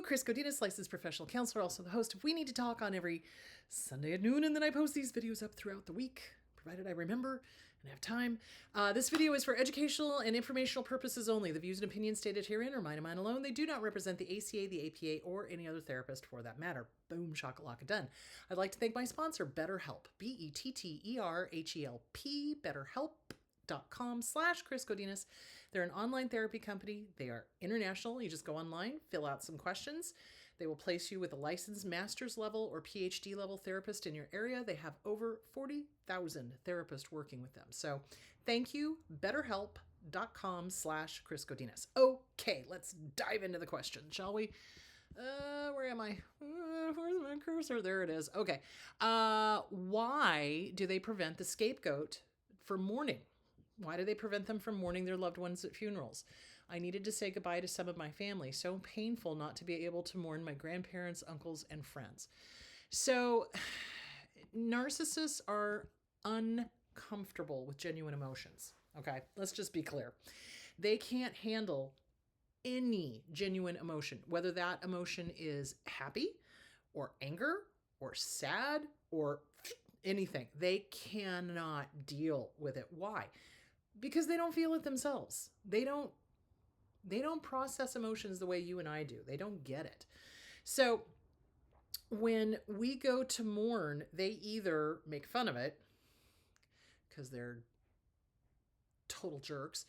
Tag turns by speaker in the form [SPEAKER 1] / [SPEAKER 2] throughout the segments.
[SPEAKER 1] Chris Godinez, licensed professional counselor, also the host of We Need to Talk on every Sunday at noon, and then I post these videos up throughout the week, provided I remember and have time. This video is for educational and informational purposes only. The views and opinions stated herein are mine and mine alone. They do not represent the ACA, the APA, or any other therapist for that matter. Boom, shakalaka done. I'd like to thank my sponsor, BetterHelp, BetterHelp, BetterHelp.com/Chris Godinez. They're an online therapy company. They are international. You just go online, fill out some questions. They will place you with a licensed master's level or PhD level therapist in your area. They have over 40,000 therapists working with them. So thank you, BetterHelp.com/Chris Godinez. Okay, let's dive into the question, shall we? Where am I? Where's my cursor? There it is. Okay. Why do they prevent the scapegoat from mourning? Why do they prevent them from mourning their loved ones at funerals? I needed to say goodbye to some of my family. So painful not to be able to mourn my grandparents, uncles, and friends. So narcissists are uncomfortable with genuine emotions. Okay, let's just be clear. They can't handle any genuine emotion, whether that emotion is happy or anger or sad or anything. They cannot deal with it. Why? Because they don't feel it themselves. They don't process emotions the way you and I do. They don't get it. So when we go to mourn, they either make fun of it because they're total jerks,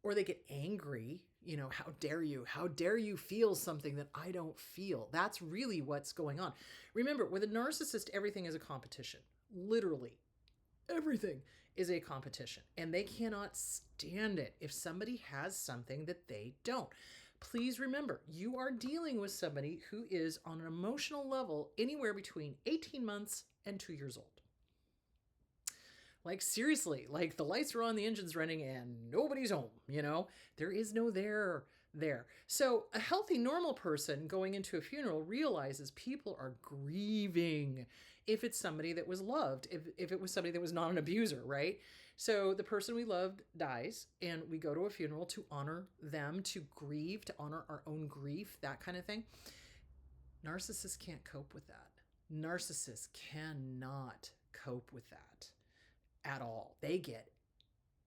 [SPEAKER 1] or they get angry. You know, how dare you? How dare you feel something that I don't feel? That's really what's going on. Remember, with a narcissist, everything is a competition. Literally, everything is a competition, and they cannot stand it if somebody has something that they don't. Please remember, you are dealing with somebody who is on an emotional level anywhere between 18 months and 2 years old. Like seriously, like the lights are on, the engine's running, and nobody's home, you know? There is no there. So a healthy, normal person going into a funeral realizes people are grieving if it's somebody that was loved, if it was somebody that was not an abuser, right? So the person we loved dies, and we go to a funeral to honor them, to grieve, to honor our own grief, that kind of thing. Narcissists can't cope with that. Narcissists cannot cope with that at all. They get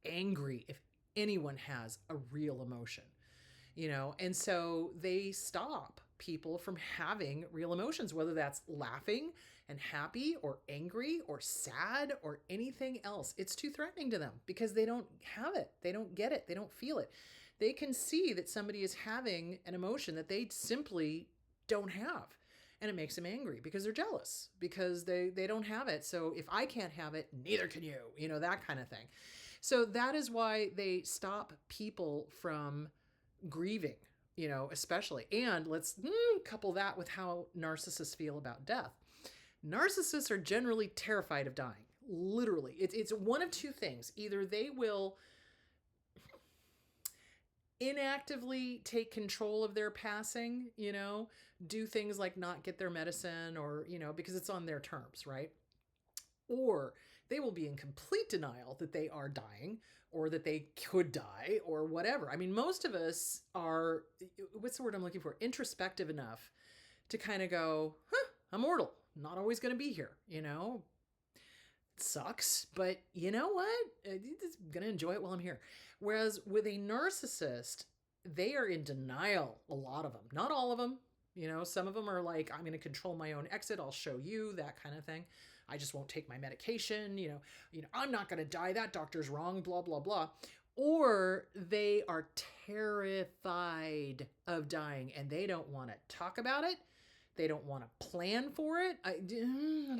[SPEAKER 1] angry if anyone has a real emotion, you know, and so they stop people from having real emotions, whether that's laughing and happy or angry or sad or anything else. It's too threatening to them because they don't have it. They don't get it. They don't feel it. They can see that somebody is having an emotion that they simply don't have. And it makes them angry because they're jealous, because they don't have it. So if I can't have it, neither can you, you know, that kind of thing. So that is why they stop people from grieving, you know, especially. And let's couple that with how narcissists feel about death. Narcissists are generally terrified of dying. Literally. It's one of two things. Either they will inactively take control of their passing, you know, do things like not get their medicine, or, you know, because it's on their terms, right? Or they will be in complete denial that they are dying or that they could die or whatever. I mean, most of us are, what's the word I'm looking for? Introspective enough to kind of go, I'm mortal, not always going to be here, you know? It sucks, but you know what? I'm going to enjoy it while I'm here. Whereas with a narcissist, they are in denial, a lot of them. Not all of them. You know, some of them are like, I'm going to control my own exit. I'll show you, that kind of thing. I just won't take my medication. You know, I'm not going to die. That doctor's wrong, blah, blah, blah. Or they are terrified of dying and they don't want to talk about it. They don't want to plan for it. I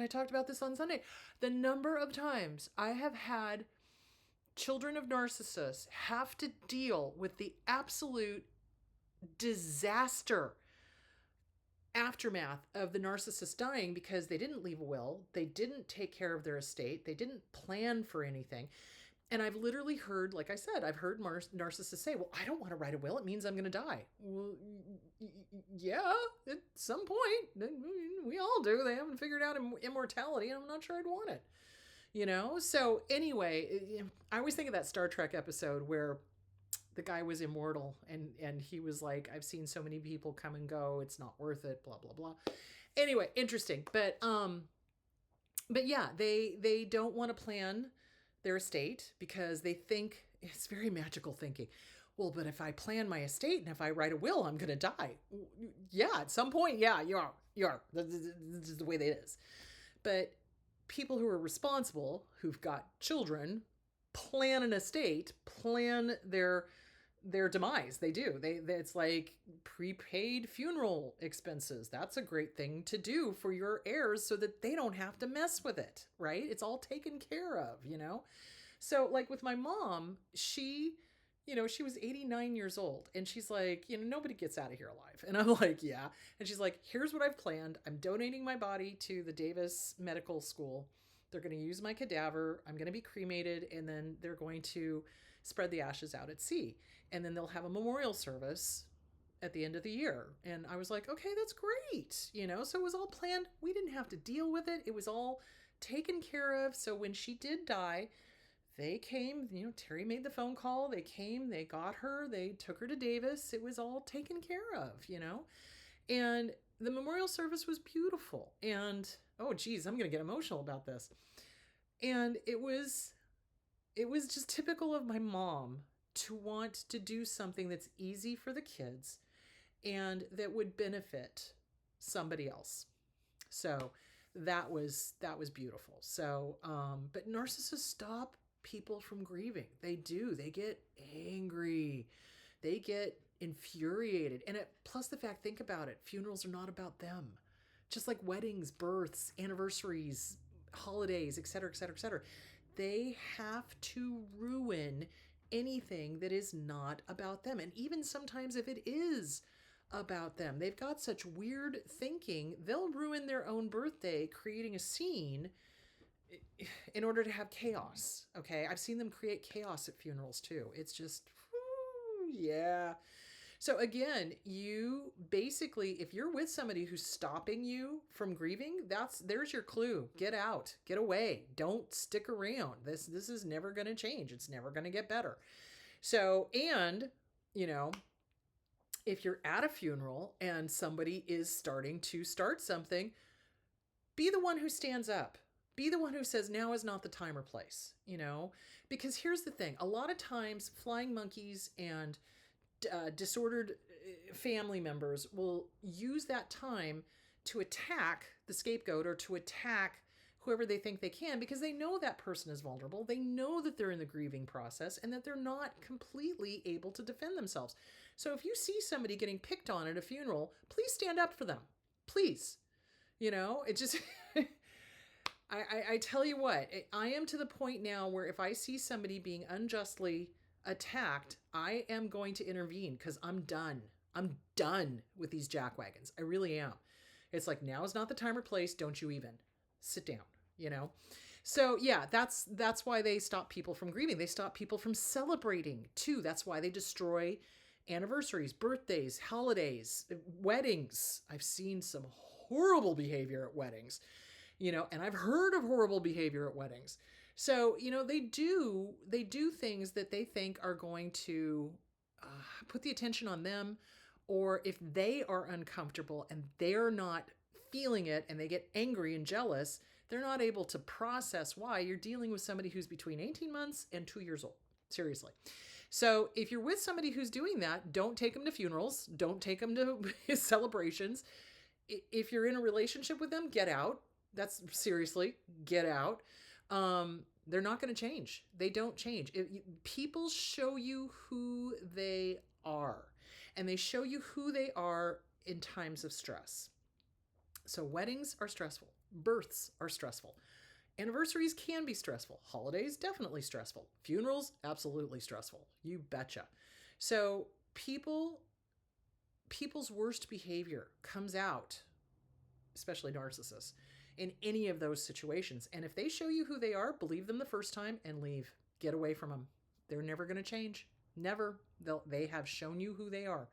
[SPEAKER 1] talked about this on Sunday. The number of times I have had children of narcissists have to deal with the absolute disaster aftermath of the narcissist dying because they didn't leave a will. They didn't take care of their estate. They didn't plan for anything. And I've literally heard, like I said, I've heard narcissists say, well, I don't want to write a will. It means I'm going to die. Well, yeah, at some point, we all do. They haven't figured out immortality, and I'm not sure I'd want it. You know? So anyway, I always think of that Star Trek episode where The guy was immortal, and he was like, I've seen so many people come and go, it's not worth it, blah blah blah. Anyway, interesting. But yeah, they don't want to plan their estate because they think it's very magical thinking. Well, but if I plan my estate and if I write a will, I'm going to die. Yeah, at some point, yeah, you are. You are. This is the way that it is. But people who are responsible, who've got children, plan an estate, plan their demise. They do. It's like prepaid funeral expenses. That's a great thing to do for your heirs so that they don't have to mess with it, right? It's all taken care of, you know? So like with my mom, she was 89 years old and she's like, nobody gets out of here alive. And I'm like, yeah. And she's like, here's what I've planned. I'm donating my body to the Davis Medical School. They're going to use my cadaver. I'm going to be cremated, and then they're going to spread the ashes out at sea. And then they'll have a memorial service at the end of the year. And I was like, okay, that's great. So it was all planned. We didn't have to deal with it. It was all taken care of. So when she did die, they came, Terry made the phone call. They came, they got her, they took her to Davis. It was all taken care of, and the memorial service was beautiful. And oh geez, I'm going to get emotional about this. And it was just typical of my mom to want to do something that's easy for the kids and that would benefit somebody else. So that was beautiful. So, but narcissists stop people from grieving. They do. They get angry. They get infuriated. And plus the fact, think about it, funerals are not about them. Just like weddings, births, anniversaries, holidays, etc., etc., etc. They have to ruin anything that is not about them. And even sometimes if it is about them, they've got such weird thinking, they'll ruin their own birthday creating a scene in order to have chaos. Okay, I've seen them create chaos at funerals too. It's just, yeah. So again, you basically, if you're with somebody who's stopping you from grieving, there's your clue. Get out, get away. Don't stick around. This is never going to change. It's never going to get better. So, and if you're at a funeral and somebody is starting to start something, be the one who stands up. Be the one who says, now is not the time or place, because here's the thing. A lot of times flying monkeys and disordered family members will use that time to attack the scapegoat or to attack whoever they think they can, because they know that person is vulnerable. They know that they're in the grieving process and that they're not completely able to defend themselves. So if you see somebody getting picked on at a funeral, please stand up for them. Please. It just... I tell you what, I am to the point now where if I see somebody being unjustly attacked, I am going to intervene because I'm done. I'm done with these jackwagons. I really am. It's like, now is not the time or place. Don't you even sit down, So yeah, that's why they stop people from grieving. They stop people from celebrating too. That's why they destroy anniversaries, birthdays, holidays, weddings. I've seen some horrible behavior at weddings. And I've heard of horrible behavior at weddings. So, they do things that they think are going to put the attention on them, or if they are uncomfortable and they're not feeling it and they get angry and jealous, they're not able to process why. You're dealing with somebody who's between 18 months and 2 years old. Seriously. So if you're with somebody who's doing that, don't take them to funerals. Don't take them to celebrations. If you're in a relationship with them, get out. That's seriously, get out. They're not going to change. They don't change. People show you who they are, and they show you who they are in times of stress. So weddings are stressful. Births are stressful. Anniversaries can be stressful. Holidays, definitely stressful. Funerals, absolutely stressful. You betcha. So people's worst behavior comes out, especially narcissists, in any of those situations. And if they show you who they are, believe them the first time and leave. Get away from them. They're never going to change. Never. They have shown you who they are.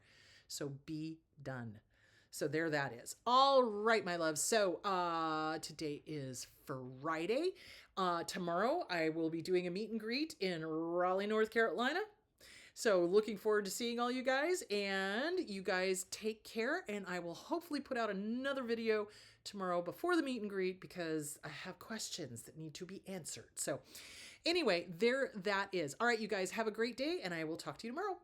[SPEAKER 1] So be done. So there that is. All right, my love. So today is Friday. Tomorrow I will be doing a meet and greet in Raleigh, North Carolina. So looking forward to seeing all you guys, and you guys take care, and I will hopefully put out another video tomorrow before the meet and greet because I have questions that need to be answered. So anyway, there that is. All right, you guys have a great day, and I will talk to you tomorrow.